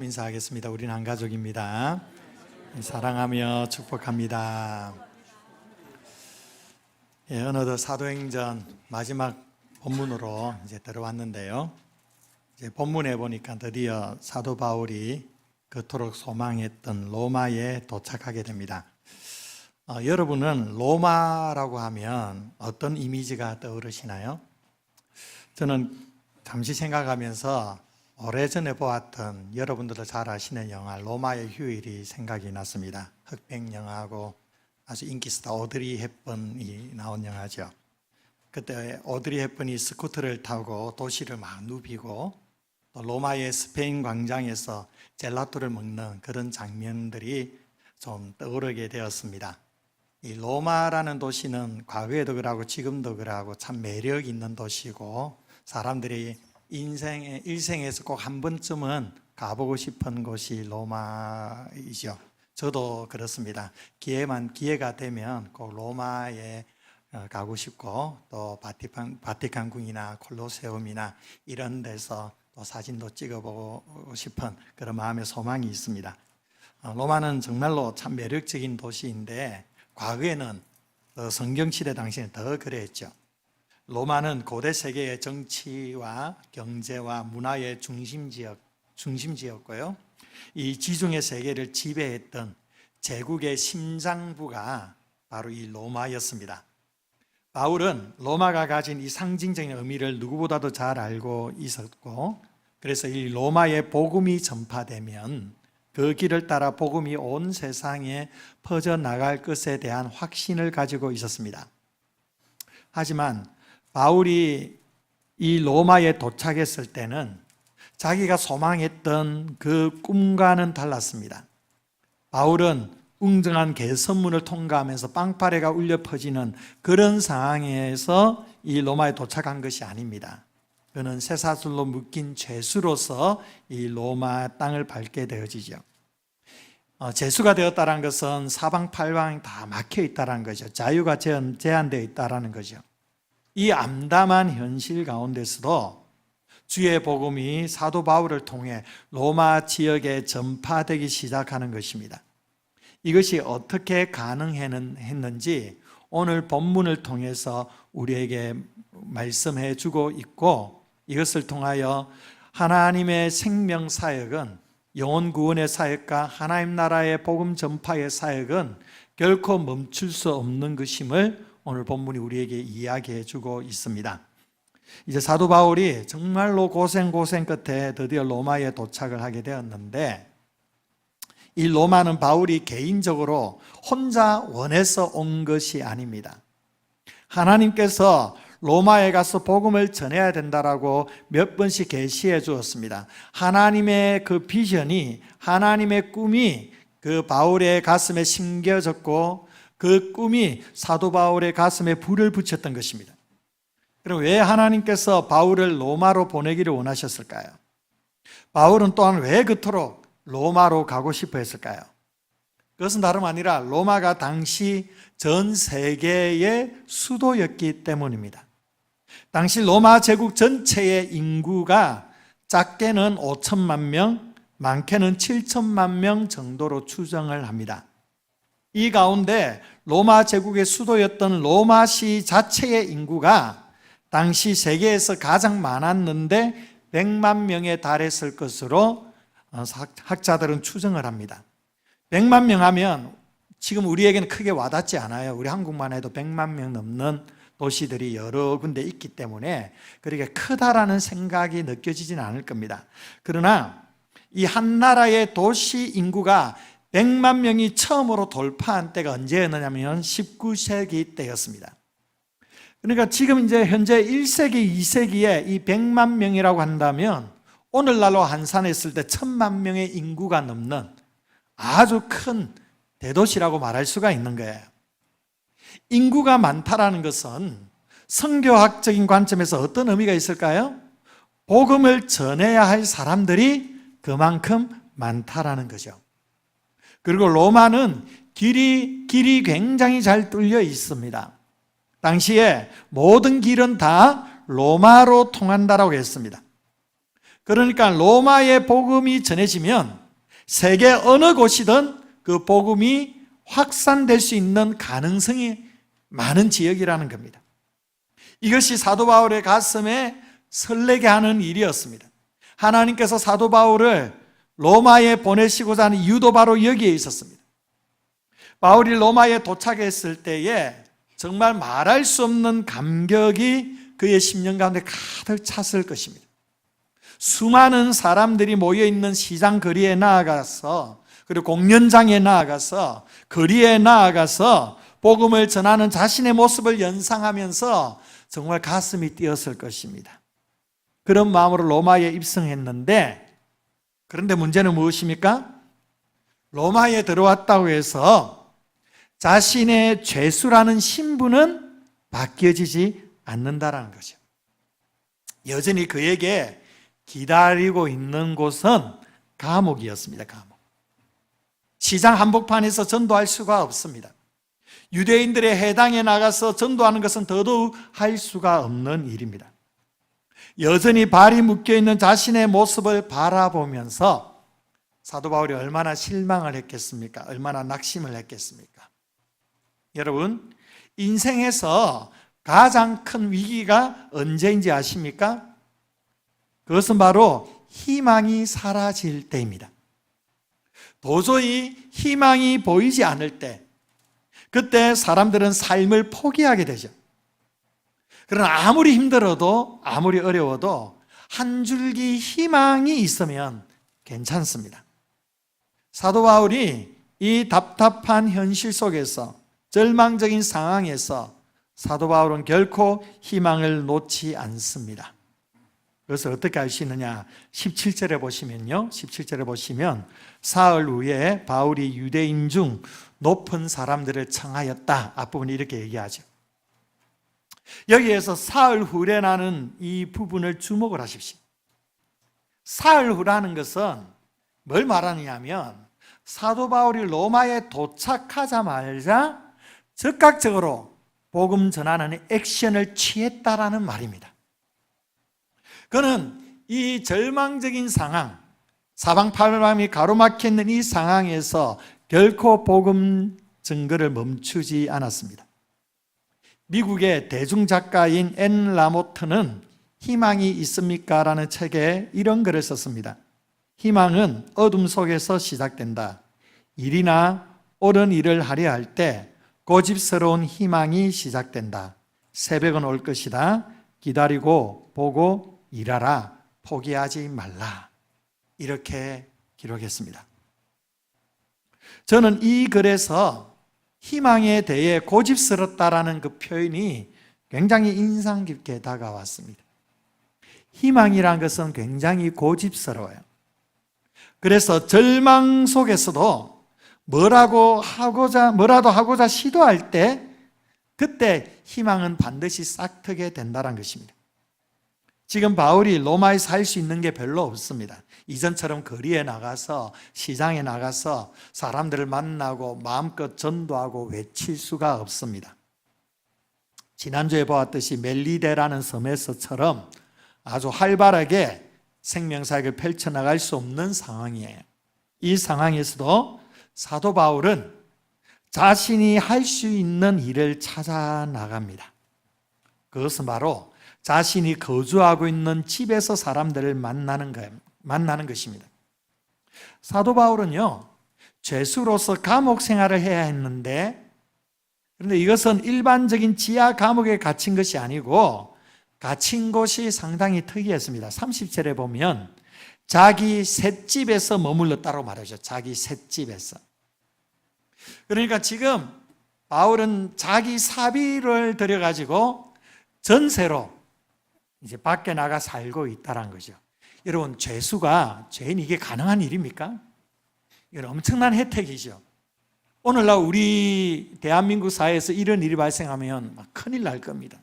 인사하겠습니다. 우리는 한 가족입니다. 사랑하며 축복합니다. 어느덧 사도행전 마지막 본문으로 이제 들어왔는데요. 이제 본문에 보니까 드디어 사도 바울이 그토록 소망했던 로마에 도착하게 됩니다. 여러분은 로마라고 하면 어떤 이미지가 떠오르시나요? 저는 잠시 생각하면서 오래전에 보았던 여러분들도 잘 아시는 영화 로마의 휴일이 생각이 났습니다. 흑백 영화하고 아주 인기스타 오드리 헵번이 나온 영화죠. 그때 오드리 헵번이 스쿠터를 타고 도시를 막 누비고 또 로마의 스페인 광장에서 젤라또를 먹는 그런 장면들이 좀 떠오르게 되었습니다. 이 로마라는 도시는 과거에도 그러고 지금도 그러고 참 매력 있는 도시고 사람들이 일생에서 꼭 한 번쯤은 가보고 싶은 곳이 로마이죠. 저도 그렇습니다. 기회가 되면 꼭 로마에 가고 싶고 또 바티칸궁이나 콜로세움이나 이런 데서 또 사진도 찍어보고 싶은 그런 마음의 소망이 있습니다. 로마는 정말로 참 매력적인 도시인데 과거에는 성경시대 당시에는 더 그랬죠. 로마는 고대 세계의 정치와 경제와 문화의 중심지였고요. 이 지중해 세계를 지배했던 제국의 심장부가 바로 이 로마였습니다. 바울은 로마가 가진 이 상징적인 의미를 누구보다도 잘 알고 있었고, 그래서 이 로마의 복음이 전파되면 그 길을 따라 복음이 온 세상에 퍼져나갈 것에 대한 확신을 가지고 있었습니다. 하지만 바울이 이 로마에 도착했을 때는 자기가 소망했던 그 꿈과는 달랐습니다. 바울은 웅장한 개선문을 통과하면서 빵파레가 울려 퍼지는 그런 상황에서 이 로마에 도착한 것이 아닙니다. 그는 쇠사슬로 묶인 죄수로서 이 로마 땅을 밟게 되어지죠. 죄수가 되었다는 것은 사방팔방이 다 막혀 있다는 거죠. 자유가 제한되어 있다는 거죠. 이 암담한 현실 가운데서도 주의 복음이 사도 바울을 통해 로마 지역에 전파되기 시작하는 것입니다. 이것이 어떻게 가능했는지 오늘 본문을 통해서 우리에게 말씀해 주고 있고, 이것을 통하여 하나님의 생명 사역은, 영혼 구원의 사역과 하나님 나라의 복음 전파의 사역은 결코 멈출 수 없는 것임을 오늘 본문이 우리에게 이야기해 주고 있습니다. 이제 사도 바울이 정말로 고생 끝에 드디어 로마에 도착을 하게 되었는데, 이 로마는 바울이 개인적으로 혼자 원해서 온 것이 아닙니다. 하나님께서 로마에 가서 복음을 전해야 된다라고 몇 번씩 계시해 주었습니다. 하나님의 그 비전이, 하나님의 꿈이 그 바울의 가슴에 심겨졌고 그 꿈이 사도 바울의 가슴에 불을 붙였던 것입니다. 그럼 왜 하나님께서 바울을 로마로 보내기를 원하셨을까요? 바울은 또한 왜 그토록 로마로 가고 싶어 했을까요? 그것은 다름 아니라 로마가 당시 전 세계의 수도였기 때문입니다. 당시 로마 제국 전체의 인구가 작게는 5천만 명, 많게는 7천만 명 정도로 추정을 합니다. 이 가운데 로마 제국의 수도였던 로마시 자체의 인구가 당시 세계에서 가장 많았는데 100만 명에 달했을 것으로 학자들은 추정을 합니다. 100만 명 하면 지금 우리에게는 크게 와닿지 않아요. 우리 한국만 해도 100만 명 넘는 도시들이 여러 군데 있기 때문에 그렇게 크다라는 생각이 느껴지지는 않을 겁니다. 그러나 이 한 나라의 도시 인구가 100만 명이 처음으로 돌파한 때가 언제였느냐면 19세기 때였습니다. 그러니까 지금 이제 현재 1세기, 2세기에 이 100만 명이라고 한다면 오늘날로 환산했을 때 1000만 명의 인구가 넘는 아주 큰 대도시라고 말할 수가 있는 거예요. 인구가 많다라는 것은 선교학적인 관점에서 어떤 의미가 있을까요? 복음을 전해야 할 사람들이 그만큼 많다라는 거죠. 그리고 로마는 길이 굉장히 잘 뚫려 있습니다. 당시에 모든 길은 다 로마로 통한다라고 했습니다. 그러니까 로마의 복음이 전해지면 세계 어느 곳이든 그 복음이 확산될 수 있는 가능성이 많은 지역이라는 겁니다. 이것이 사도 바울의 가슴에 설레게 하는 일이었습니다. 하나님께서 사도 바울을 로마에 보내시고자 하는 이유도 바로 여기에 있었습니다. 바울이 로마에 도착했을 때에 정말 말할 수 없는 감격이 그의 심령 가운데 가득 찼을 것입니다. 수많은 사람들이 모여있는 시장 거리에 나아가서, 그리고 공연장에 나아가서, 거리에 나아가서 복음을 전하는 자신의 모습을 연상하면서 정말 가슴이 뛰었을 것입니다. 그런 마음으로 로마에 입성했는데, 그런데 문제는 무엇입니까? 로마에 들어왔다고 해서 자신의 죄수라는 신분은 바뀌어지지 않는다라는 거죠. 여전히 그에게 기다리고 있는 곳은 감옥이었습니다. 감옥. 시장 한복판에서 전도할 수가 없습니다. 유대인들의 해당에 나가서 전도하는 것은 더더욱 할 수가 없는 일입니다. 여전히 발이 묶여있는 자신의 모습을 바라보면서 사도 바울이 얼마나 실망을 했겠습니까? 얼마나 낙심을 했겠습니까? 여러분, 인생에서 가장 큰 위기가 언제인지 아십니까? 그것은 바로 희망이 사라질 때입니다. 도저히 희망이 보이지 않을 때, 그때 사람들은 삶을 포기하게 되죠. 그러나 아무리 힘들어도, 아무리 어려워도 한 줄기 희망이 있으면 괜찮습니다. 사도 바울이 이 답답한 현실 속에서, 절망적인 상황에서 사도 바울은 결코 희망을 놓지 않습니다. 그래서 어떻게 알 수 있느냐? 17절에 보시면요. 17절에 보시면 사흘 후에 바울이 유대인 중 높은 사람들을 청하였다. 앞부분이 이렇게 얘기하죠. 여기에서 사흘 후라는 이 부분을 주목을 하십시오. 사흘 후라는 것은 뭘 말하느냐면 사도 바울이 로마에 도착하자마자 즉각적으로 복음 전하는 액션을 취했다라는 말입니다. 그는 이 절망적인 상황, 사방팔방이 가로막혀 있는 이 상황에서 결코 복음 증거를 멈추지 않았습니다. 미국의 대중작가인 앤 라모트는 희망이 있습니까? 라는 책에 이런 글을 썼습니다. 희망은 어둠 속에서 시작된다. 일이나 옳은 일을 하려 할 때 고집스러운 희망이 시작된다. 새벽은 올 것이다. 기다리고 보고 일하라. 포기하지 말라. 이렇게 기록했습니다. 저는 이 글에서 희망에 대해 고집스럽다라는 그 표현이 굉장히 인상 깊게 다가왔습니다. 희망이란 것은 굉장히 고집스러워요. 그래서 절망 속에서도 뭐라도 하고자 시도할 때 그때 희망은 반드시 싹트게 된다는 것입니다. 지금 바울이 로마에 살 수 있는 게 별로 없습니다. 이전처럼 거리에 나가서 시장에 나가서 사람들을 만나고 마음껏 전도하고 외칠 수가 없습니다. 지난주에 보았듯이 멜리데라는 섬에서처럼 아주 활발하게 생명사역을 펼쳐나갈 수 없는 상황이에요. 이 상황에서도 사도 바울은 자신이 할 수 있는 일을 찾아 나갑니다. 그것은 바로 자신이 거주하고 있는 집에서 사람들을 만나는 것입니다. 사도 바울은요, 죄수로서 감옥 생활을 해야 했는데, 그런데 이것은 일반적인 지하 감옥에 갇힌 것이 아니고 갇힌 곳이 상당히 특이했습니다. 30절에 보면 자기 셋집에서 머물렀다고 말하죠. 자기 셋집에서. 그러니까 지금 바울은 자기 사비를 들여가지고 전세로 이제 밖에 나가 살고 있다는 거죠. 여러분, 죄인이 이게 가능한 일입니까? 이건 엄청난 혜택이죠. 오늘날 우리 대한민국 사회에서 이런 일이 발생하면 큰일 날 겁니다.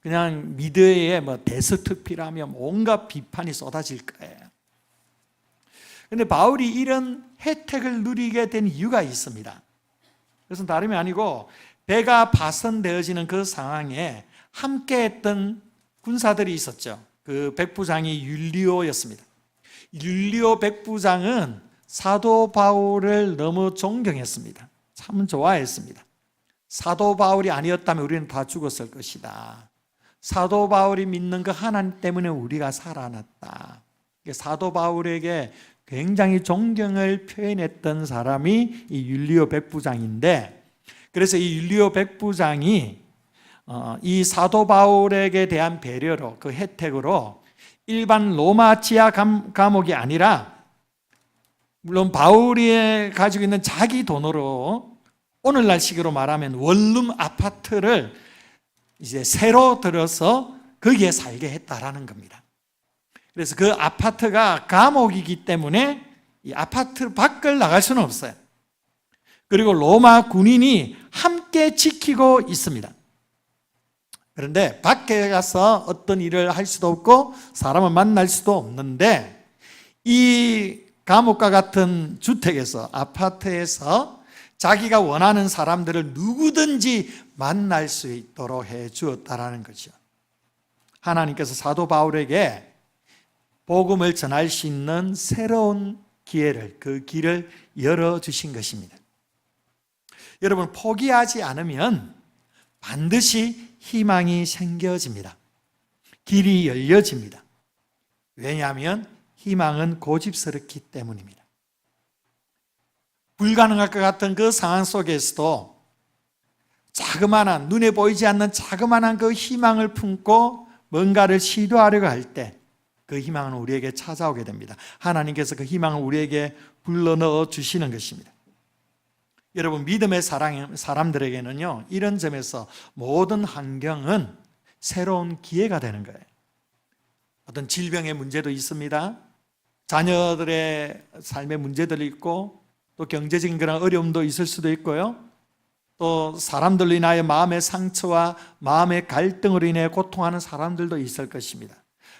그냥 미디어에 데스트피라면 온갖 비판이 쏟아질 거예요. 그런데 바울이 이런 혜택을 누리게 된 이유가 있습니다. 그것은 다름이 아니고 배가 파손되어지는 그 상황에 함께했던 군사들이 있었죠. 그 백부장이 율리오였습니다. 율리오 백부장은 사도 바울을 너무 존경했습니다. 참 좋아했습니다. 사도 바울이 아니었다면 우리는 다 죽었을 것이다. 사도 바울이 믿는 그 하나님 때문에 우리가 살아났다. 사도 바울에게 굉장히 존경을 표현했던 사람이 이 율리오 백부장인데, 그래서 이 율리오 백부장이 이 사도 바울에게 대한 배려로, 그 혜택으로 일반 로마 지하 감옥이 아니라, 물론 바울이 가지고 있는 자기 돈으로 오늘날 식으로 말하면 원룸 아파트를 이제 새로 들어서 거기에 살게 했다라는 겁니다. 그래서 그 아파트가 감옥이기 때문에 이 아파트 밖을 나갈 수는 없어요. 그리고 로마 군인이 함께 지키고 있습니다. 그런데 밖에 가서 어떤 일을 할 수도 없고 사람을 만날 수도 없는데, 이 감옥과 같은 주택에서, 아파트에서 자기가 원하는 사람들을 누구든지 만날 수 있도록 해 주었다라는 거죠. 하나님께서 사도 바울에게 복음을 전할 수 있는 새로운 기회를, 그 길을 열어주신 것입니다. 여러분, 포기하지 않으면 반드시 희망이 생겨집니다. 길이 열려집니다. 왜냐하면 희망은 고집스럽기 때문입니다. 불가능할 것 같은 그 상황 속에서도 자그마한, 눈에 보이지 않는 자그마한 그 희망을 품고 뭔가를 시도하려고 할 때 그 희망은 우리에게 찾아오게 됩니다. 하나님께서 그 희망을 우리에게 불러넣어 주시는 것입니다. 여러분, 믿음의 사람들에게는요, 이런 점에서 모든 환경은 새로운 기회가 되는 거예요. 어떤 질병의 문제도 있습니다. 자녀들의 삶의 문제들이 있고, 또 경제적인 그런 어려움도 있을 수도 있고요. 또 사람들로 인하여 마음의 상처와 마음의 갈등으로 인해 고통하는 사람들도 있을 것입니다.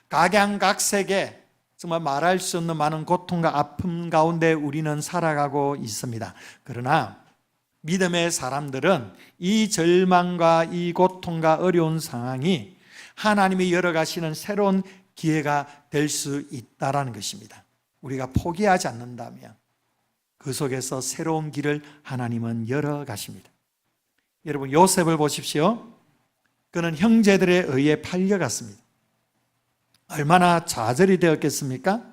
각양각색의 정말 말할 수 없는 많은 고통과 아픔 가운데 우리는 살아가고 있습니다. 그러나 믿음의 사람들은 이 절망과 이 고통과 어려운 상황이 하나님이 열어가시는 새로운 기회가 될 수 있다는 것입니다. 우리가 포기하지 않는다면 그 속에서 새로운 길을 하나님은 열어가십니다. 여러분, 요셉을 보십시오. 그는 형제들에 의해 팔려갔습니다. 얼마나 좌절이 되었겠습니까?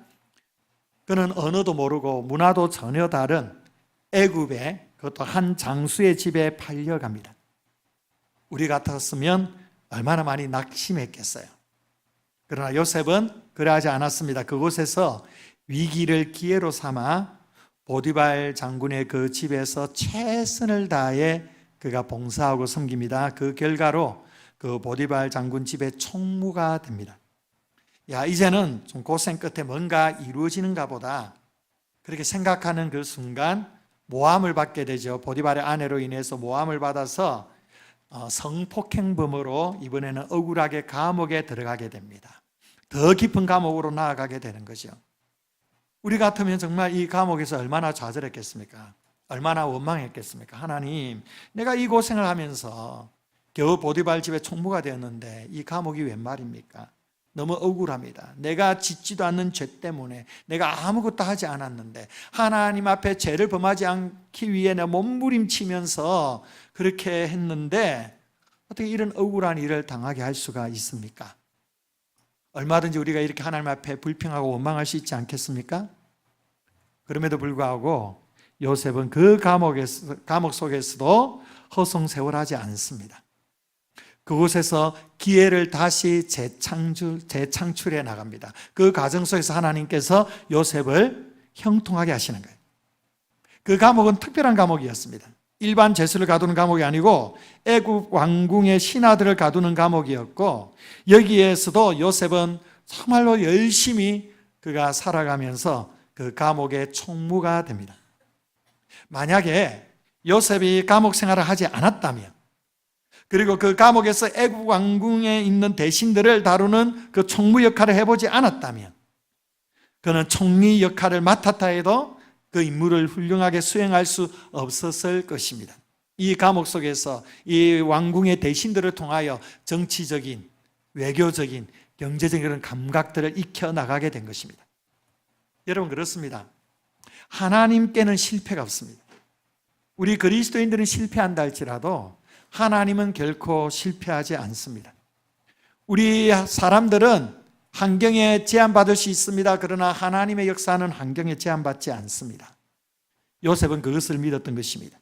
그는 언어도 모르고 문화도 전혀 다른 애굽의, 그것도 한 장수의 집에 팔려갑니다. 우리 같았으면 얼마나 많이 낙심했겠어요. 그러나 요셉은 그러하지 않았습니다. 그곳에서 위기를 기회로 삼아 보디발 장군의 그 집에서 최선을 다해 그가 봉사하고 섬깁니다. 그 결과로 그 보디발 장군 집의 총무가 됩니다. 이제는 좀 고생 끝에 뭔가 이루어지는가 보다, 그렇게 생각하는 그 순간 모함을 받게 되죠. 보디발의 아내로 인해서 모함을 받아서 성폭행범으로 이번에는 억울하게 감옥에 들어가게 됩니다. 더 깊은 감옥으로 나아가게 되는 거죠. 우리 같으면 정말 이 감옥에서 얼마나 좌절했겠습니까? 얼마나 원망했겠습니까? 하나님, 내가 이 고생을 하면서 겨우 보디발 집의 총무가 되었는데 이 감옥이 웬 말입니까? 너무 억울합니다. 내가 짓지도 않는 죄 때문에, 내가 아무것도 하지 않았는데 하나님 앞에 죄를 범하지 않기 위해 내 몸부림치면서 그렇게 했는데 어떻게 이런 억울한 일을 당하게 할 수가 있습니까? 얼마든지 우리가 이렇게 하나님 앞에 불평하고 원망할 수 있지 않겠습니까? 그럼에도 불구하고 요셉은 그 감옥 속에서도 허송세월하지 않습니다. 그곳에서 기회를 다시 재창출해 나갑니다. 그 과정 속에서 하나님께서 요셉을 형통하게 하시는 거예요. 그 감옥은 특별한 감옥이었습니다. 일반 죄수를 가두는 감옥이 아니고 애굽 왕궁의 신하들을 가두는 감옥이었고, 여기에서도 요셉은 정말로 열심히 그가 살아가면서 그 감옥의 총무가 됩니다. 만약에 요셉이 감옥 생활을 하지 않았다면, 그리고 그 감옥에서 애굽 왕궁에 있는 대신들을 다루는 그 총무 역할을 해보지 않았다면, 그는 총리 역할을 맡았다 해도 그 임무를 훌륭하게 수행할 수 없었을 것입니다. 이 감옥 속에서 이 왕궁의 대신들을 통하여 정치적인, 외교적인, 경제적인 그런 감각들을 익혀나가게 된 것입니다. 여러분, 그렇습니다. 하나님께는 실패가 없습니다. 우리 그리스도인들은 실패한다 할지라도 하나님은 결코 실패하지 않습니다. 우리 사람들은 환경에 제한받을 수 있습니다. 그러나 하나님의 역사는 환경에 제한받지 않습니다. 요셉은 그것을 믿었던 것입니다.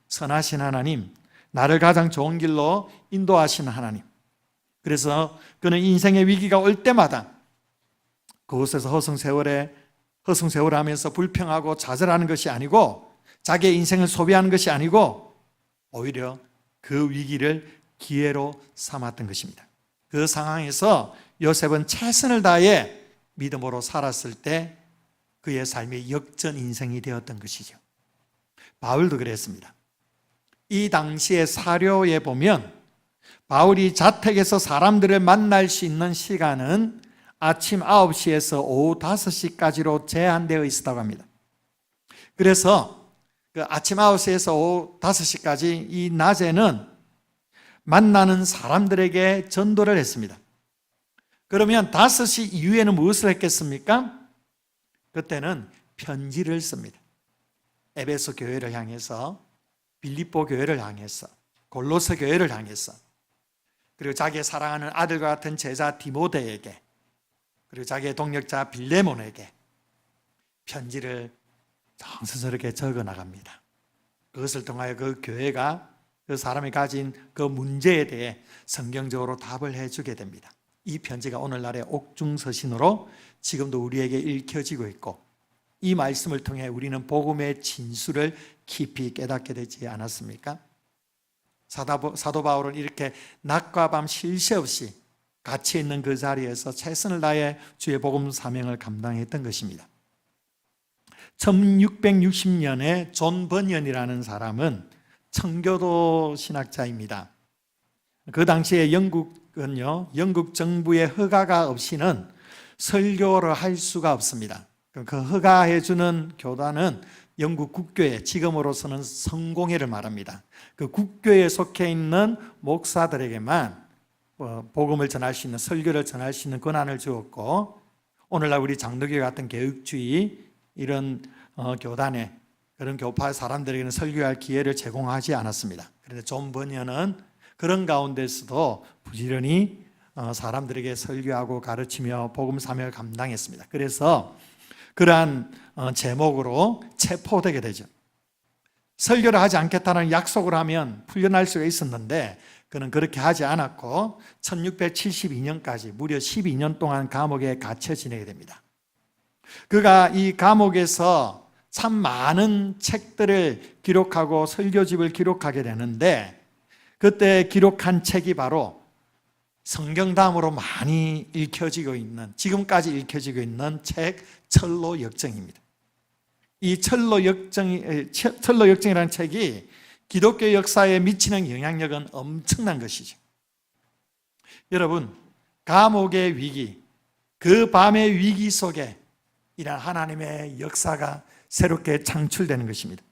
선하신 하나님, 나를 가장 좋은 길로 인도하시는 하나님. 그래서 그는 인생의 위기가 올 때마다 그곳에서 허송세월하면서 불평하고 좌절하는 것이 아니고, 자기의 인생을 소비하는 것이 아니고 오히려 그 위기를 기회로 삼았던 것입니다. 그 상황에서 요셉은 최선을 다해 믿음으로 살았을 때 그의 삶이 역전 인생이 되었던 것이죠. 바울도 그랬습니다. 이 당시의 사료에 보면 바울이 자택에서 사람들을 만날 수 있는 시간은 아침 9시에서 오후 5시까지로 제한되어 있었다고 합니다. 그래서 그 아침 9시에서 오후 5시까지 이 낮에는 만나는 사람들에게 전도를 했습니다. 그러면 5시 이후에는 무엇을 했겠습니까? 그때는 편지를 씁니다. 에베소 교회를 향해서, 빌립보 교회를 향해서, 골로새 교회를 향해서, 그리고 자기의 사랑하는 아들과 같은 제자 디모데에게, 그리고 자기의 동력자 빌레몬에게 편지를 정성스럽게 적어 나갑니다. 그것을 통하여 그 교회가 그 사람이 가진 그 문제에 대해 성경적으로 답을 해주게 됩니다. 이 편지가 오늘날의 옥중서신으로 지금도 우리에게 읽혀지고 있고, 이 말씀을 통해 우리는 복음의 진수를 깊이 깨닫게 되지 않았습니까? 사도 바울은 이렇게 낮과 밤 쉴 새 없이 같이 있는 그 자리에서 최선을 다해 주의 복음 사명을 감당했던 것입니다. 1660년에 존 버니언이라는 사람은 청교도 신학자입니다. 그 당시에 영국은요, 영국 정부의 허가가 없이는 설교를 할 수가 없습니다. 그 허가해 주는 교단은 영국 국교회, 지금으로서는 성공회를 말합니다. 그 국교에 속해 있는 목사들에게만 복음을 전할 수 있는, 설교를 전할 수 있는 권한을 주었고, 오늘날 우리 장로교 같은 개혁주의 이런 교단에, 그런 교파 사람들에게는 설교할 기회를 제공하지 않았습니다. 그런데 존 버니언은 그런 가운데서도 부지런히 사람들에게 설교하고 가르치며 복음 사명을 감당했습니다. 그래서 그러한 제목으로 체포되게 되죠. 설교를 하지 않겠다는 약속을 하면 풀려날 수가 있었는데 그는 그렇게 하지 않았고 1672년까지 무려 12년 동안 감옥에 갇혀 지내게 됩니다. 그가 이 감옥에서 참 많은 책들을 기록하고 설교집을 기록하게 되는데, 그때 기록한 책이 바로 성경 다음으로 많이 읽혀지고 있는, 지금까지 읽혀지고 있는 책 철로 역정입니다. 이 철로 역정이라는 책이 기독교 역사에 미치는 영향력은 엄청난 것이죠. 여러분, 감옥의 위기, 그 밤의 위기 속에 이런 하나님의 역사가 새롭게 창출되는 것입니다.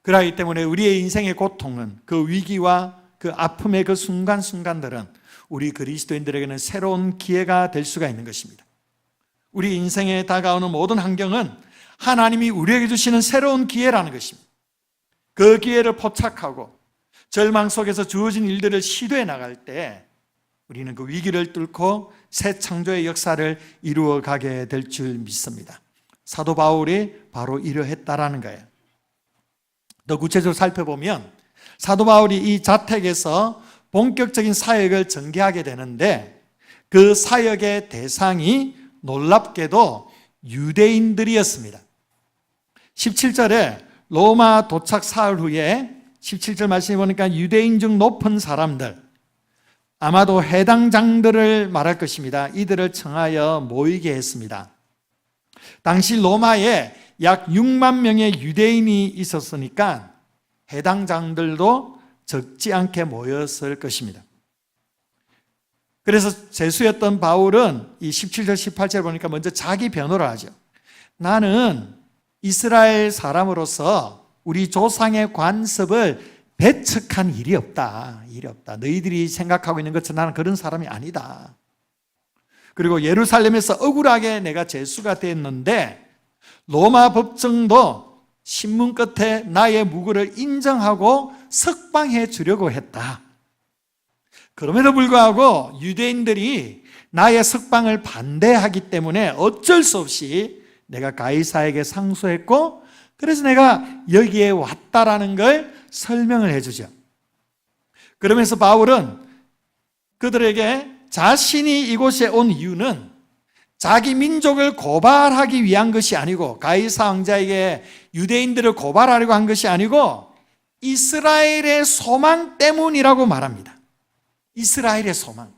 그렇기 때문에 우리의 인생의 고통은, 그 위기와 그 아픔의 그 순간순간들은 우리 그리스도인들에게는 새로운 기회가 될 수가 있는 것입니다. 우리 인생에 다가오는 모든 환경은 하나님이 우리에게 주시는 새로운 기회라는 것입니다. 그 기회를 포착하고 절망 속에서 주어진 일들을 시도해 나갈 때 우리는 그 위기를 뚫고 새 창조의 역사를 이루어 가게 될 줄 믿습니다. 사도 바울이 바로 이러했다라는 거예요. 더 구체적으로 살펴보면 사도 바울이 이 자택에서 본격적인 사역을 전개하게 되는데, 그 사역의 대상이 놀랍게도 유대인들이었습니다. 17절에 로마 도착 사흘 후에 17절 말씀해 보니까 유대인 중 높은 사람들, 아마도 해당장들을 말할 것입니다. 이들을 청하여 모이게 했습니다. 당시 로마에 약 6만 명의 유대인이 있었으니까 해당장들도 적지 않게 모였을 것입니다. 그래서 제수였던 바울은 이 17절 18절 보니까 먼저 자기 변호를 하죠. 나는 이스라엘 사람으로서 우리 조상의 관습을 배척한 일이 없다. 너희들이 생각하고 있는 것처럼 나는 그런 사람이 아니다. 그리고 예루살렘에서 억울하게 내가 죄수가 됐는데 로마 법정도 신문 끝에 나의 무고를 인정하고 석방해 주려고 했다. 그럼에도 불구하고 유대인들이 나의 석방을 반대하기 때문에 어쩔 수 없이 내가 가이사에게 상소했고, 그래서 내가 여기에 왔다라는 걸 설명을 해주죠. 그러면서 바울은 그들에게 자신이 이곳에 온 이유는 자기 민족을 고발하기 위한 것이 아니고, 가이사 왕자에게 유대인들을 고발하려고 한 것이 아니고 이스라엘의 소망 때문이라고 말합니다. 이스라엘의 소망.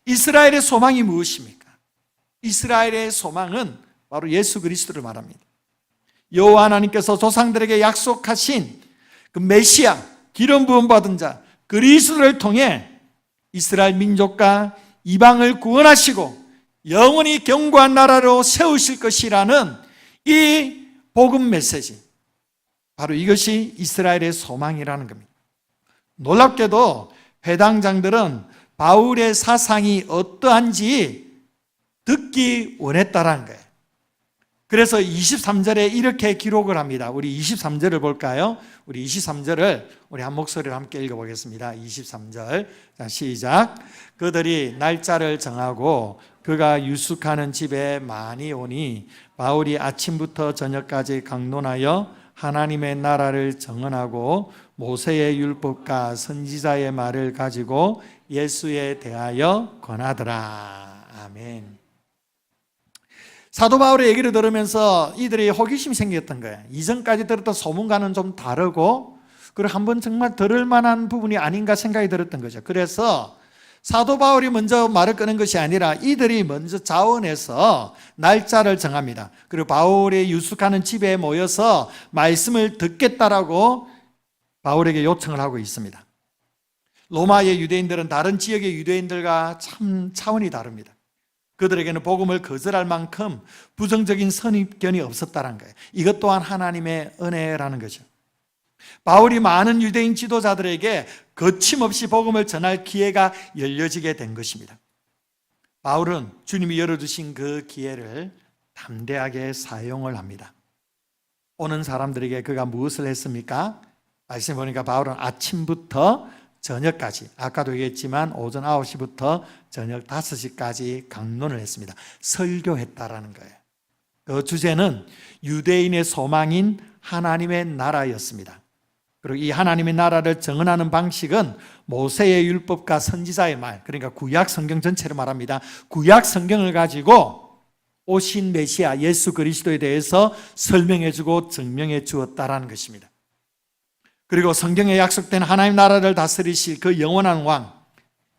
이스라엘의 소망이 무엇입니까? 이스라엘의 소망은 바로 예수 그리스도를 말합니다. 여호와 하나님께서 조상들에게 약속하신 그 메시아, 기름 부음 받은 자 그리스도를 통해 이스라엘 민족과 이방을 구원하시고 영원히 견고한 나라로 세우실 것이라는 이 복음 메시지, 바로 이것이 이스라엘의 소망이라는 겁니다. 놀랍게도 회당장들은 바울의 사상이 어떠한지 듣기 원했다라는 거예요. 그래서 23절에 이렇게 기록을 합니다. 우리 23절을 볼까요? 우리 23절을 우리 한 목소리로 함께 읽어보겠습니다. 23절. 자, 시작. 그들이 날짜를 정하고 그가 유숙하는 집에 많이 오니 바울이 아침부터 저녁까지 강론하여 하나님의 나라를 정언하고 모세의 율법과 선지자의 말을 가지고 예수에 대하여 권하더라. 아멘. 사도 바울의 얘기를 들으면서 이들이 호기심이 생겼던 거예요. 이전까지 들었던 소문과는 좀 다르고, 그리고 한번 정말 들을 만한 부분이 아닌가 생각이 들었던 거죠. 그래서 사도 바울이 먼저 말을 끄는 것이 아니라 이들이 먼저 자원해서 날짜를 정합니다. 그리고 바울이 유숙하는 집에 모여서 말씀을 듣겠다라고 바울에게 요청을 하고 있습니다. 로마의 유대인들은 다른 지역의 유대인들과 참 차원이 다릅니다. 그들에게는 복음을 거절할 만큼 부정적인 선입견이 없었다는 거예요. 이것 또한 하나님의 은혜라는 거죠. 바울이 많은 유대인 지도자들에게 거침없이 복음을 전할 기회가 열려지게 된 것입니다. 바울은 주님이 열어주신 그 기회를 담대하게 사용을 합니다. 오는 사람들에게 그가 무엇을 했습니까? 말씀 보니까 바울은 아침부터 저녁까지, 아까도 얘기했지만 오전 9시부터 저녁 5시까지 강론을 했습니다. 설교했다라는 거예요. 그 주제는 유대인의 소망인 하나님의 나라였습니다. 그리고 이 하나님의 나라를 정언하는 방식은 모세의 율법과 선지자의 말, 그러니까 구약 성경 전체를 말합니다. 구약 성경을 가지고 오신 메시아 예수 그리스도에 대해서 설명해 주고 증명해 주었다라는 것입니다. 그리고 성경에 약속된 하나님 나라를 다스리실 그 영원한 왕,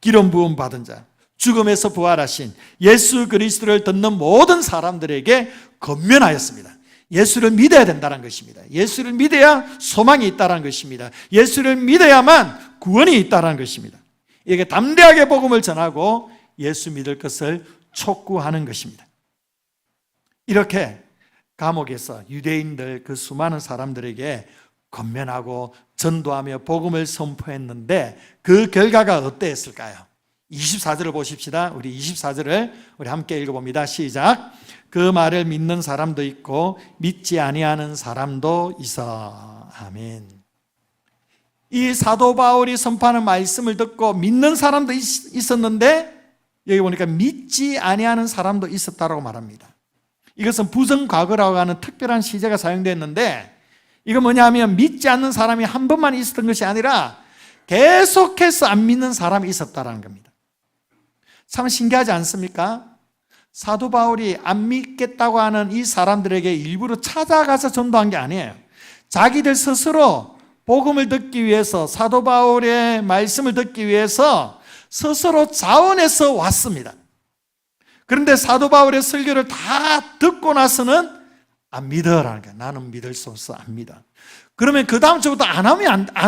기름 부음 받은 자, 죽음에서 부활하신 예수 그리스도를 듣는 모든 사람들에게 권면하였습니다. 예수를 믿어야 된다는 것입니다. 예수를 믿어야 소망이 있다는 것입니다. 예수를 믿어야만 구원이 있다는 것입니다. 이게 담대하게 복음을 전하고 예수 믿을 것을 촉구하는 것입니다. 이렇게 감옥에서 유대인들 그 수많은 사람들에게 권면하고 전도하며 복음을 선포했는데 그 결과가 어땠을까요? 24절을 보십시다. 우리 24절을 우리 함께 읽어봅니다. 시작. 그 말을 믿는 사람도 있고 믿지 아니하는 사람도 있어. 아멘. 이 사도 바울이 선포하는 말씀을 듣고 믿는 사람도 있었는데 여기 보니까 믿지 아니하는 사람도 있었다고 말합니다. 이것은 부정과거라고 하는 특별한 시제가 사용됐는데, 이거 뭐냐 하면 믿지 않는 사람이 한 번만 있었던 것이 아니라 계속해서 안 믿는 사람이 있었다는 겁니다. 참 신기하지 않습니까? 사도 바울이 안 믿겠다고 하는 이 사람들에게 일부러 찾아가서 전도한 게 아니에요. 자기들 스스로 복음을 듣기 위해서, 사도 바울의 말씀을 듣기 위해서 스스로 자원해서 왔습니다. 그런데 사도 바울의 설교를 다 듣고 나서는 안 믿어라는 거야. 나는 믿을 수 없어. 안 믿어. 그러면 그 다음 주부터 안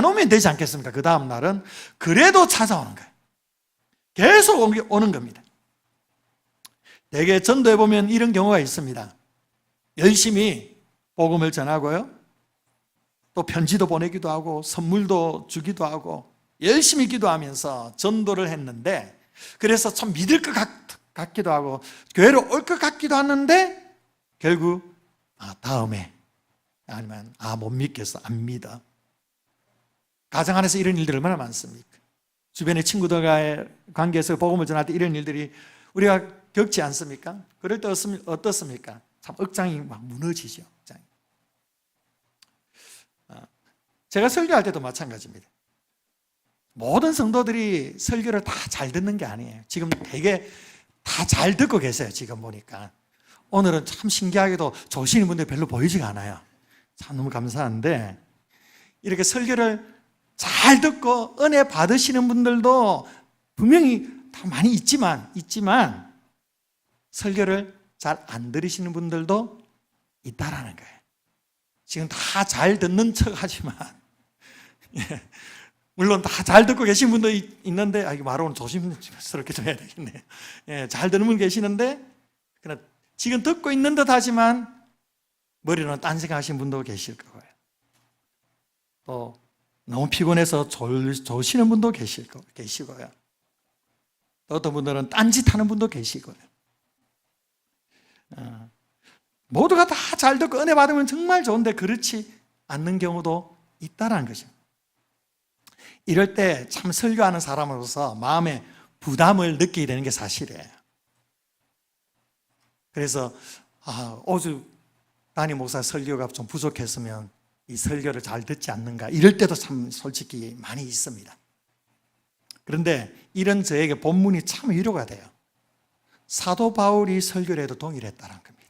오면 되지 않겠습니까? 그 다음 날은. 그래도 찾아오는 거예요. 계속 오는 겁니다. 대개 전도해 보면 이런 경우가 있습니다. 열심히 복음을 전하고요, 또 편지도 보내기도 하고 선물도 주기도 하고 열심히 기도하면서 전도를 했는데, 그래서 참 믿을 것 같기도 하고 교회로 올 것 같기도 하는데 결국 다음에 아니면 못 믿겠어, 안 믿어. 가정 안에서 이런 일들이 얼마나 많습니까? 주변의 친구들과의 관계에서 복음을 전할 때 이런 일들이 우리가 겪지 않습니까? 그럴 때 어떻습니까? 참 억장이 막 무너지죠. 억장이. 제가 설교할 때도 마찬가지입니다. 모든 성도들이 설교를 다 잘 듣는 게 아니에요. 지금 되게 다 잘 듣고 계세요. 지금 보니까. 오늘은 참 신기하게도 좋으시는 분들이 별로 보이지가 않아요. 참 너무 감사한데 이렇게 설교를 잘 듣고 은혜 받으시는 분들도 분명히 다 많이 있지만 설교를 잘 안 들으시는 분들도 있다라는 거예요. 지금 다 잘 듣는 척 하지만 물론 다 잘 듣고 계신 분도 있는데 이거 말하고는 조심스럽게 좀 해야 되겠네요. 잘 듣는 분 계시는데 그러나 지금 듣고 있는 듯 하지만 머리로는 딴 생각하시는 분도 계실 거예요. 또 너무 피곤해서 조시는 분도 계시고요. 또 어떤 분들은 딴짓하는 분도 계시고요. 모두가 다 잘 듣고 은혜 받으면 정말 좋은데 그렇지 않는 경우도 있다는 거죠. 이럴 때 참 설교하는 사람으로서 마음에 부담을 느끼게 되는 게 사실이에요. 그래서 오죽 담임 목사 설교가 좀 부족했으면 이 설교를 잘 듣지 않는가 이럴 때도 참 솔직히 많이 있습니다. 그런데 이런 저에게 본문이 참 위로가 돼요. 사도 바울이 설교를 해도 동일했다는 겁니다.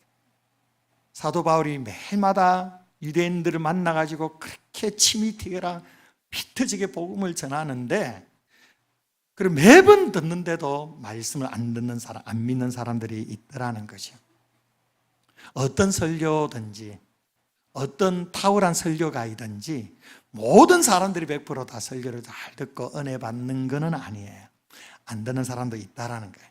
사도 바울이 매일마다 유대인들을 만나가지고 그렇게 침이 튀겨라 피 터지게 복음을 전하는데 그리고 매번 듣는데도 말씀을 안 듣는 사람, 안 믿는 사람들이 있더라는 거죠. 어떤 설교든지 어떤 탁월한 설교가이든지 모든 사람들이 100% 다 설교를 잘 듣고 은혜 받는 것은 아니에요. 안 듣는 사람도 있다라는 거예요.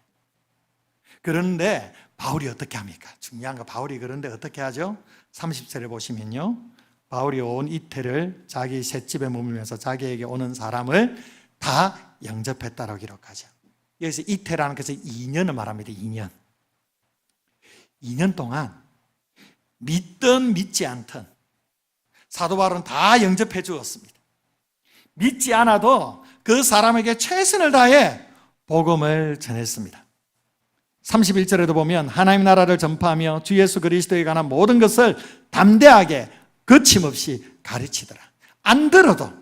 그런데 바울이 어떻게 합니까? 중요한 거 바울이 그런데 어떻게 하죠? 30절에 보시면요. 바울이 온 이태를 자기 셋집에 머물면서 자기에게 오는 사람을 다 영접했다라고 기록하죠. 여기서 이태라는 것은 2년을 말합니다. 2년 동안 믿든 믿지 않든 사도 바울은 다 영접해 주었습니다. 믿지 않아도 그 사람에게 최선을 다해 복음을 전했습니다. 31절에도 보면 하나님 나라를 전파하며 주 예수 그리스도에 관한 모든 것을 담대하게 거침없이 가르치더라. 안 들어도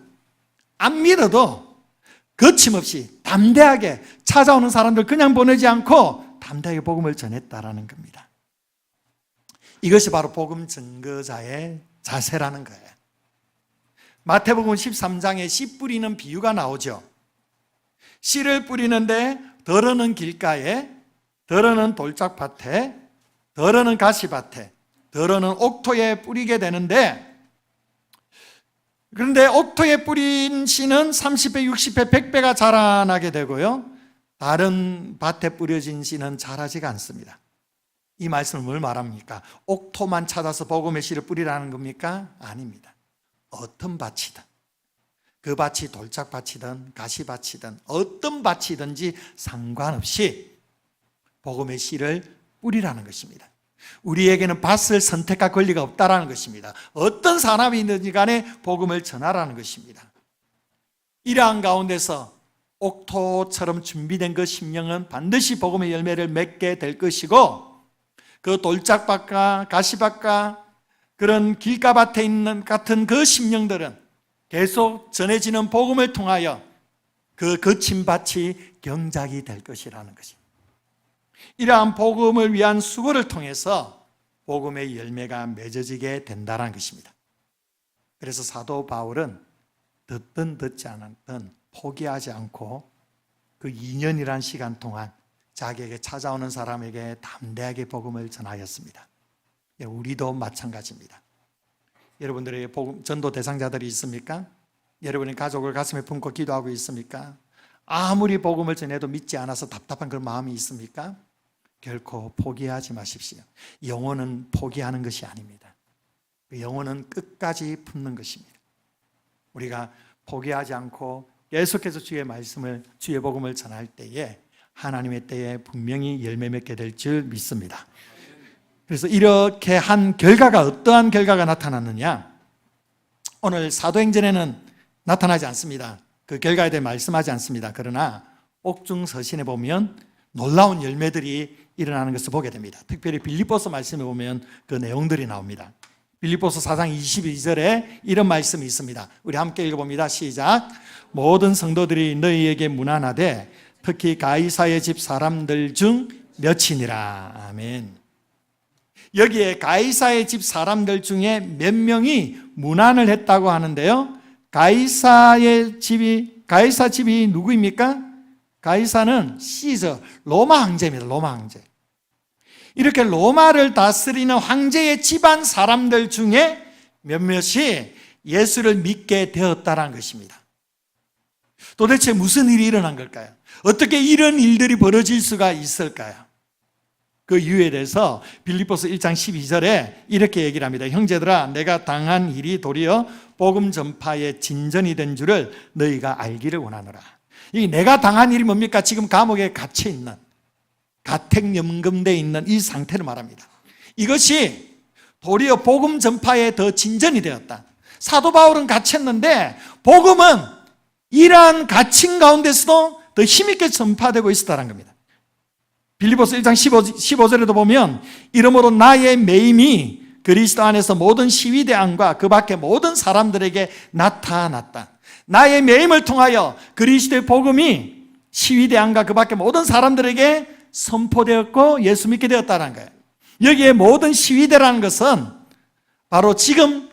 안 믿어도 거침없이 담대하게 찾아오는 사람들 그냥 보내지 않고 담대하게 복음을 전했다라는 겁니다. 이것이 바로 복음 증거자의 자세라는 거예요. 마태복음 13장에 씨 뿌리는 비유가 나오죠. 씨를 뿌리는데 덜어는 길가에, 덜어는 돌짝밭에, 덜어는 가시밭에, 덜어는 옥토에 뿌리게 되는데 그런데 옥토에 뿌린 씨는 30배, 60배, 100배가 자라나게 되고요. 다른 밭에 뿌려진 씨는 자라지가 않습니다. 이 말씀은 뭘 말합니까? 옥토만 찾아서 복음의 씨를 뿌리라는 겁니까? 아닙니다. 어떤 밭이든 그 밭이 돌짝밭이든 가시밭이든 어떤 밭이든지 상관없이 복음의 씨를 뿌리라는 것입니다. 우리에게는 밭을 선택할 권리가 없다라는 것입니다. 어떤 사람이 있는지 간에 복음을 전하라는 것입니다. 이러한 가운데서 옥토처럼 준비된 그 심령은 반드시 복음의 열매를 맺게 될 것이고 그 돌짝밭과 가시밭과 그런 길가밭에 있는 같은 그 심령들은 계속 전해지는 복음을 통하여 그 거친 밭이 경작이 될 것이라는 것입니다. 이러한 복음을 위한 수고를 통해서 복음의 열매가 맺어지게 된다는 것입니다. 그래서 사도 바울은 듣든 듣지 않았든 포기하지 않고 그 2년이라는 시간 동안 자기에게 찾아오는 사람에게 담대하게 복음을 전하였습니다. 우리도 마찬가지입니다. 여러분들의 복음 전도 대상자들이 있습니까? 여러분의 가족을 가슴에 품고 기도하고 있습니까? 아무리 복음을 전해도 믿지 않아서 답답한 그런 마음이 있습니까? 결코 포기하지 마십시오. 영혼은 포기하는 것이 아닙니다. 영혼은 끝까지 품는 것입니다. 우리가 포기하지 않고 계속해서 주의 말씀을, 주의 복음을 전할 때에 하나님의 때에 분명히 열매 맺게 될 줄 믿습니다. 그래서 이렇게 한 결과가 어떠한 결과가 나타났느냐? 오늘 사도행전에는 나타나지 않습니다. 그 결과에 대해 말씀하지 않습니다. 그러나 옥중서신에 보면 놀라운 열매들이 일어나는 것을 보게 됩니다. 특별히 빌립보서 말씀에 보면 그 내용들이 나옵니다. 빌립보서 4장 22절에 이런 말씀이 있습니다. 우리 함께 읽어봅니다. 시작. 모든 성도들이 너희에게 문안하되 특히 가이사의 집 사람들 중 몇이니라. 아멘. 여기에 가이사의 집 사람들 중에 몇 명이 문안을 했다고 하는데요. 가이사 집이 누구입니까? 가이사는 시저, 로마 황제입니다. 로마 황제. 이렇게 로마를 다스리는 황제의 집안 사람들 중에 몇몇이 예수를 믿게 되었다는 것입니다. 도대체 무슨 일이 일어난 걸까요? 어떻게 이런 일들이 벌어질 수가 있을까요? 그 이유에 대해서 빌립보서 1장 12절에 이렇게 얘기를 합니다. 형제들아, 내가 당한 일이 도리어 복음 전파의 진전이 된 줄을 너희가 알기를 원하노라. 이 내가 당한 일이 뭡니까? 지금 감옥에 갇혀 있는, 가택연금되어 있는 이 상태를 말합니다. 이것이 도리어 복음 전파에 더 진전이 되었다. 사도 바울은 갇혔는데 복음은 이러한 갇힌 가운데서도 더 힘있게 전파되고 있었다는 겁니다. 빌립보서 1장 15절에도 보면 이러므로 나의 매임이 그리스도 안에서 모든 시위대 안과 그 밖에 모든 사람들에게 나타났다. 나의 매임을 통하여 그리스도의 복음이 시위대 안과 그 밖에 모든 사람들에게 선포되었고 예수 믿게 되었다는 거예요. 여기에 모든 시위대라는 것은 바로 지금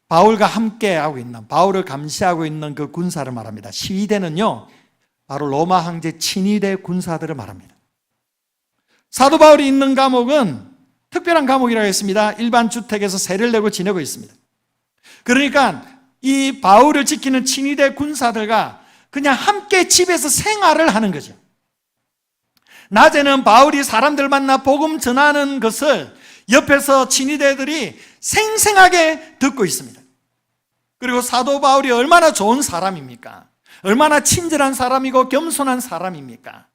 바울과 함께하고 있는, 바울을 감시하고 있는 그 군사를 말합니다. 시위대는요, 바로 로마 황제 친위대 군사들을 말합니다. 사도 바울이 있는 감옥은 특별한 감옥이라고 했습니다. 일반 주택에서 세를 내고 지내고 있습니다. 그러니까 이 바울을 지키는 친위대 군사들과 그냥 함께 집에서 생활을 하는 거죠. 낮에는 바울이 사람들 만나 복음 전하는 것을 옆에서 친위대들이 생생하게 듣고 있습니다. 그리고 사도 바울이 얼마나 좋은 사람입니까? 얼마나 친절한 사람이고 겸손한 사람입니까?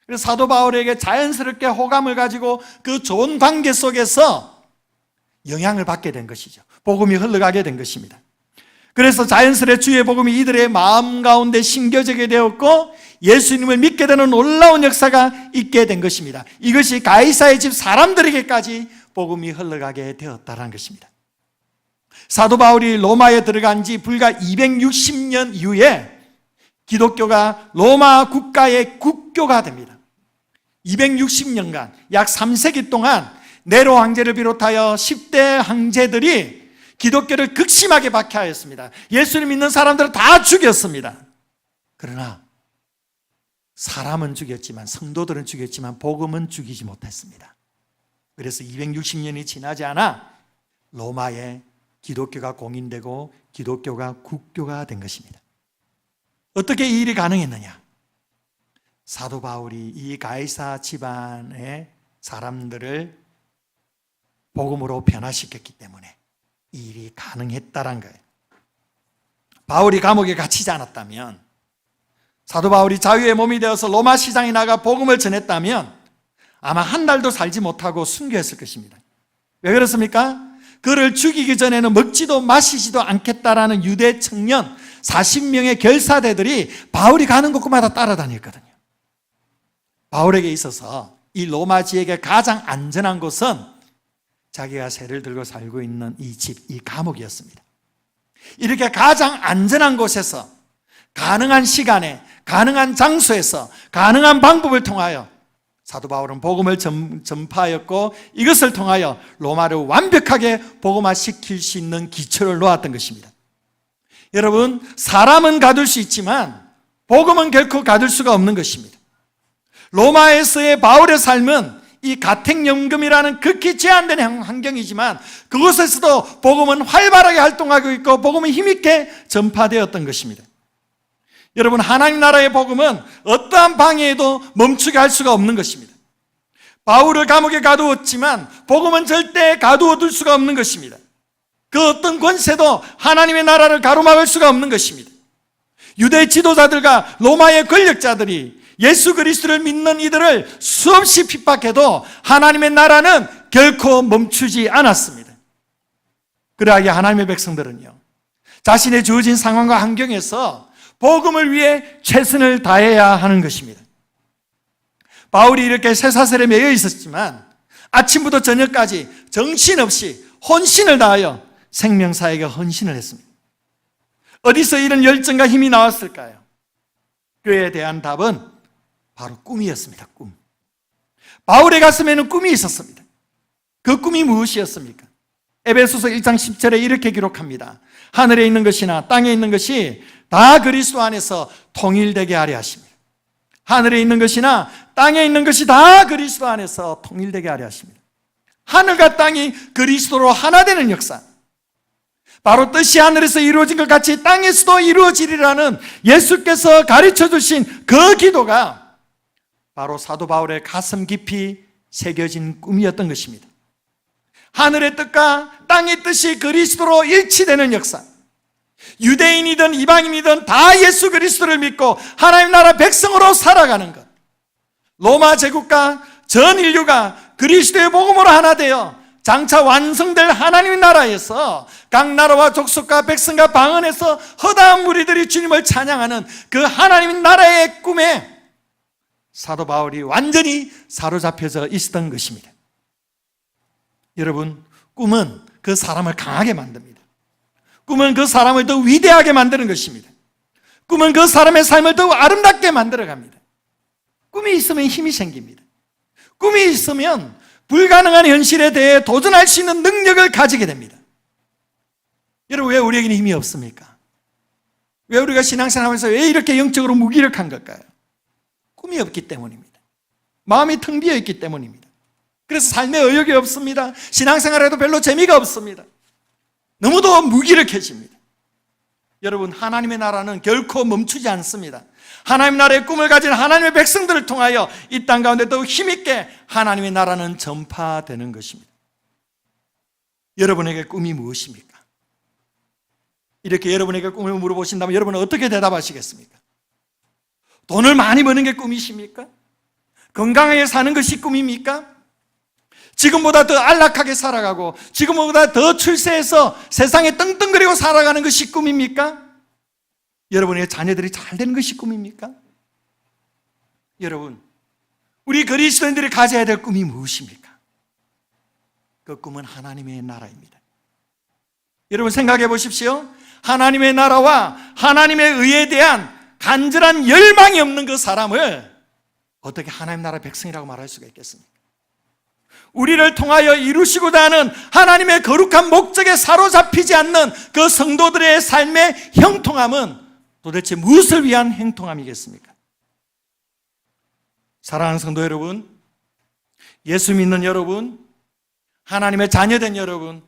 그래서 사도 바울에게 자연스럽게 호감을 가지고 그 좋은 관계 속에서 영향을 받게 된 것이죠. 복음이 흘러가게 된 것입니다. 그래서 자연스레 주의 복음이 이들의 마음 가운데 심겨지게 되었고 예수님을 믿게 되는 놀라운 역사가 있게 된 것입니다. 이것이 가이사의 집 사람들에게까지 복음이 흘러가게 되었다는 것입니다. 사도 바울이 로마에 들어간 지 불과 260년 이후에 기독교가 로마 국가의 국교가 됩니다. 260년간 약 3세기 동안 네로 황제를 비롯하여 10대 황제들이 기독교를 극심하게 박해하였습니다. 예수를 믿는 사람들을 다 죽였습니다. 그러나 사람은 죽였지만, 성도들은 죽였지만 복음은 죽이지 못했습니다. 그래서 260년이 지나지 않아 로마에 기독교가 공인되고 기독교가 국교가 된 것입니다. 어떻게 이 일이 가능했느냐? 사도 바울이 이 가이사 집안의 사람들을 복음으로 변화시켰기 때문에 이 일이 가능했다는 거예요. 바울이 감옥에 갇히지 않았다면, 사도 바울이 자유의 몸이 되어서 로마 시장에 나가 복음을 전했다면 아마 한 달도 살지 못하고 순교했을 것입니다. 왜 그렇습니까? 그를 죽이기 전에는 먹지도 마시지도 않겠다라는 유대 청년 40명의 결사대들이 바울이 가는 곳마다 따라다녔거든요. 바울에게 있어서 이 로마 지역의 가장 안전한 곳은 자기가 세를 들고 살고 있는 이 집, 이 감옥이었습니다. 이렇게 가장 안전한 곳에서 가능한 시간에, 가능한 장소에서, 가능한 방법을 통하여 사도 바울은 복음을 전파하였고 이것을 통하여 로마를 완벽하게 복음화시킬 수 있는 기초를 놓았던 것입니다. 여러분, 사람은 가둘 수 있지만 복음은 결코 가둘 수가 없는 것입니다. 로마에서의 바울의 삶은 이 가택연금이라는 극히 제한된 환경이지만 그곳에서도 복음은 활발하게 활동하고 있고 복음은 힘있게 전파되었던 것입니다. 여러분, 하나님 나라의 복음은 어떠한 방해에도 멈추게 할 수가 없는 것입니다. 바울을 감옥에 가두었지만 복음은 절대 가두어둘 수가 없는 것입니다. 그 어떤 권세도 하나님의 나라를 가로막을 수가 없는 것입니다. 유대 지도자들과 로마의 권력자들이 예수 그리스도를 믿는 이들을 수없이 핍박해도 하나님의 나라는 결코 멈추지 않았습니다. 그러하게 하나님의 백성들은요, 자신의 주어진 상황과 환경에서 복음을 위해 최선을 다해야 하는 것입니다. 바울이 이렇게 쇠사슬에 매여 있었지만 아침부터 저녁까지 정신없이 혼신을 다하여 생명사에게 헌신을 했습니다. 어디서 이런 열정과 힘이 나왔을까요? 그에 대한 답은 바로 꿈이었습니다. 꿈. 바울의 가슴에는 꿈이 있었습니다. 그 꿈이 무엇이었습니까? 에베소서 1장 10절에 이렇게 기록합니다. 하늘에 있는 것이나 땅에 있는 것이 다 그리스도 안에서 통일되게 하려 하십니다. 하늘에 있는 것이나 땅에 있는 것이 다 그리스도 안에서 통일되게 하려 하십니다. 하늘과 땅이 그리스도로 하나 되는 역사, 바로 뜻이 하늘에서 이루어진 것 같이 땅에서도 이루어지리라는 예수께서 가르쳐 주신 그 기도가 바로 사도 바울의 가슴 깊이 새겨진 꿈이었던 것입니다. 하늘의 뜻과 땅의 뜻이 그리스도로 일치되는 역사, 유대인이든 이방인이든 다 예수 그리스도를 믿고 하나님 나라 백성으로 살아가는 것, 로마 제국과 전 인류가 그리스도의 복음으로 하나 되어 장차 완성될 하나님의 나라에서 각 나라와 족속과 백성과 방언에서 허다한 무리들이 주님을 찬양하는 그 하나님의 나라의 꿈에 사도 바울이 완전히 사로잡혀져 있었던 것입니다. 여러분, 꿈은 그 사람을 강하게 만듭니다. 꿈은 그 사람을 더 위대하게 만드는 것입니다. 꿈은 그 사람의 삶을 더욱 아름답게 만들어갑니다. 꿈이 있으면 힘이 생깁니다. 꿈이 있으면 불가능한 현실에 대해 도전할 수 있는 능력을 가지게 됩니다. 여러분, 왜 우리에게는 힘이 없습니까? 왜 우리가 신앙생활하면서 왜 이렇게 영적으로 무기력한 걸까요? 꿈이 없기 때문입니다. 마음이 텅 비어 있기 때문입니다. 그래서 삶에 의욕이 없습니다. 신앙생활에도 별로 재미가 없습니다. 너무도 무기력해집니다. 여러분, 하나님의 나라는 결코 멈추지 않습니다. 하나님의 나라의 꿈을 가진 하나님의 백성들을 통하여 이 땅 가운데 더욱 힘있게 하나님의 나라는 전파되는 것입니다. 여러분에게 꿈이 무엇입니까? 이렇게 여러분에게 꿈을 물어보신다면 여러분은 어떻게 대답하시겠습니까? 돈을 많이 버는 게 꿈이십니까? 건강하게 사는 것이 꿈입니까? 지금보다 더 안락하게 살아가고 지금보다 더 출세해서 세상에 떵떵거리고 살아가는 것이 꿈입니까? 여러분의 자녀들이 잘 되는 것이 꿈입니까? 여러분, 우리 그리스도인들이 가져야 될 꿈이 무엇입니까? 그 꿈은 하나님의 나라입니다. 여러분, 생각해 보십시오. 하나님의 나라와 하나님의 의에 대한 간절한 열망이 없는 그 사람을 어떻게 하나님 나라 백성이라고 말할 수가 있겠습니까? 우리를 통하여 이루시고자 하는 하나님의 거룩한 목적에 사로잡히지 않는 그 성도들의 삶의 형통함은 도대체 무엇을 위한 형통함이겠습니까? 사랑하는 성도 여러분, 예수 믿는 여러분, 하나님의 자녀된 여러분,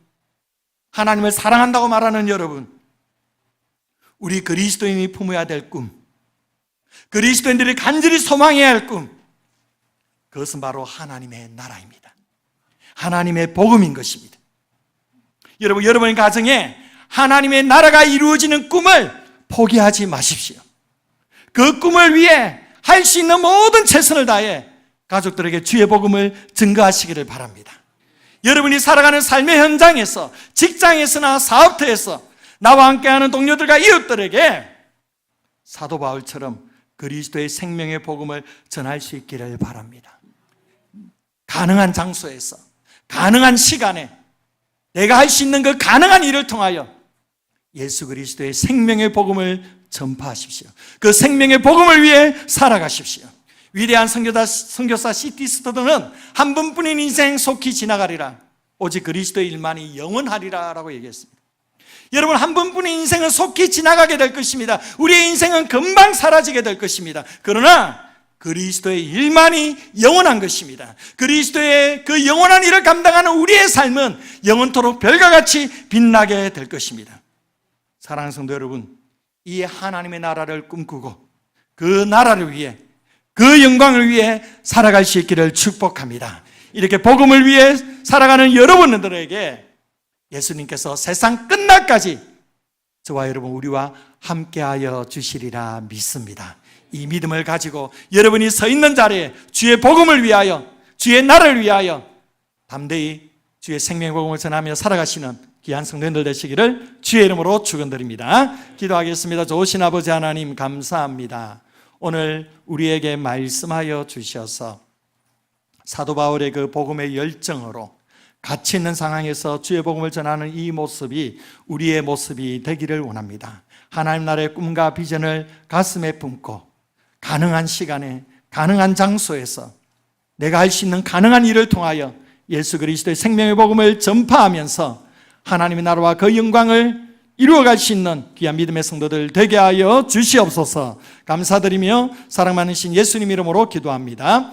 하나님을 사랑한다고 말하는 여러분, 우리 그리스도인이 품어야 될 꿈, 그리스도인들이 간절히 소망해야 할 꿈, 그것은 바로 하나님의 나라입니다. 하나님의 복음인 것입니다. 여러분, 여러분의 가정에 하나님의 나라가 이루어지는 꿈을 포기하지 마십시오. 그 꿈을 위해 할 수 있는 모든 최선을 다해 가족들에게 주의 복음을 증거하시기를 바랍니다. 여러분이 살아가는 삶의 현장에서, 직장에서나 사업터에서 나와 함께하는 동료들과 이웃들에게 사도 바울처럼 그리스도의 생명의 복음을 전할 수 있기를 바랍니다. 가능한 장소에서, 가능한 시간에 내가 할 수 있는 그 가능한 일을 통하여 예수 그리스도의 생명의 복음을 전파하십시오. 그 생명의 복음을 위해 살아가십시오. 위대한 선교사 C.T. 스터드는 한 번뿐인 인생 속히 지나가리라, 오직 그리스도의 일만이 영원하리라 라고 얘기했습니다. 여러분, 한 번뿐인 인생은 속히 지나가게 될 것입니다. 우리의 인생은 금방 사라지게 될 것입니다. 그러나 그리스도의 일만이 영원한 것입니다. 그리스도의 그 영원한 일을 감당하는 우리의 삶은 영원토록 별과 같이 빛나게 될 것입니다. 사랑하는 성도 여러분, 이 하나님의 나라를 꿈꾸고 그 나라를 위해, 그 영광을 위해 살아갈 수 있기를 축복합니다. 이렇게 복음을 위해 살아가는 여러분들에게 예수님께서 세상 끝날까지 저와 여러분, 우리와 함께하여 주시리라 믿습니다. 이 믿음을 가지고 여러분이 서 있는 자리에 주의 복음을 위하여, 주의 나라를 위하여 담대히 주의 생명의 복음을 전하며 살아가시는 귀한 성도님들 되시기를 주의 이름으로 축원드립니다. 기도하겠습니다. 좋으신 아버지 하나님 감사합니다. 오늘 우리에게 말씀하여 주셔서 사도 바울의 그 복음의 열정으로 가치 있는 상황에서 주의 복음을 전하는 이 모습이 우리의 모습이 되기를 원합니다. 하나님 나라의 꿈과 비전을 가슴에 품고 가능한 시간에 가능한 장소에서 내가 할 수 있는 가능한 일을 통하여 예수 그리스도의 생명의 복음을 전파하면서 하나님의 나라와 그 영광을 이루어갈 수 있는 귀한 믿음의 성도들 되게 하여 주시옵소서. 감사드리며 사랑 많으신 예수님 이름으로 기도합니다.